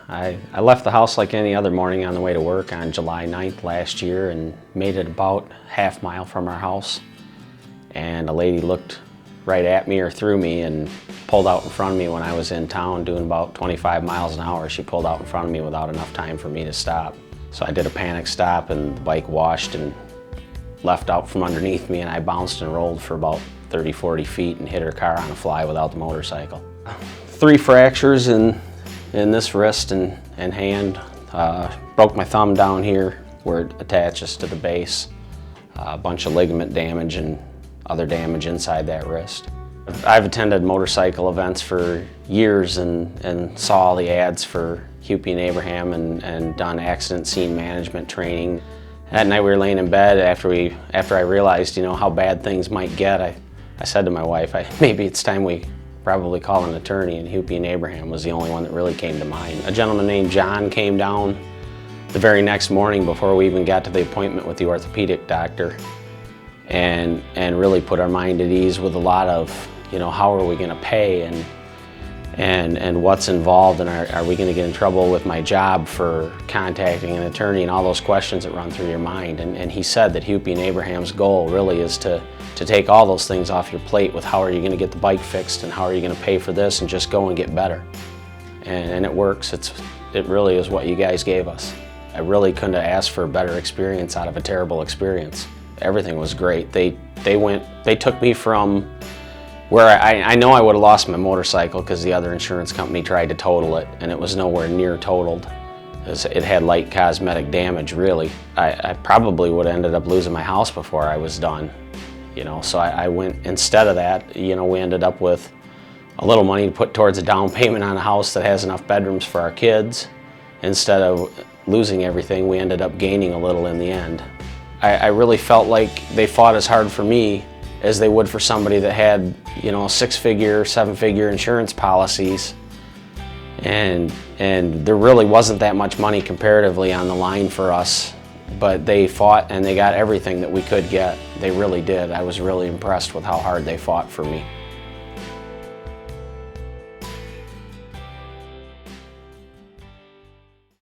I left the house like any other morning on the way to work on July 9th last year and made it about half mile from our house. And a lady looked right at me or through me and pulled out in front of me when I was in town doing about 25 miles an hour. She pulled out in front of me without enough time for me to stop. So I did a panic stop and the bike washed and left out from underneath me, and I bounced and rolled for about 30-40 feet and hit her car on a fly without the motorcycle. 3 fractures in this wrist and hand. Broke my thumb down here where it attaches to the base. A bunch of ligament damage and other damage inside that wrist. I've attended motorcycle events for years and saw all the ads for Hupy and Abraham and done accident scene management training. That night we were laying in bed after I realized, how bad things might get. I said to my wife, maybe it's time we probably call an attorney, and Hupy and Abraham was the only one that really came to mind. A gentleman named John came down the very next morning before we even got to the appointment with the orthopedic doctor and really put our mind at ease with a lot of, how are we going to pay and what's involved, and are we going to get in trouble with my job for contacting an attorney, and all those questions that run through your mind. And he said that Hupy and Abraham's goal really is to take all those things off your plate with how are you going to get the bike fixed and how are you going to pay for this, and just go and get better. And it works. It really is what you guys gave us. I really couldn't have asked for a better experience out of a terrible experience. Everything was great. They took me from where I know I would have lost my motorcycle because the other insurance company tried to total it, and it was nowhere near totaled. It had light cosmetic damage, really. I probably would have ended up losing my house before I was done. So I went, instead of that, we ended up with a little money to put towards a down payment on a house that has enough bedrooms for our kids. Instead of losing everything, we ended up gaining a little in the end. I really felt like they fought as hard for me as they would for somebody that had, 6-figure, 7-figure insurance policies. And there really wasn't that much money comparatively on the line for us, but they fought and they got everything that we could get. They really did. I was really impressed with how hard they fought for me.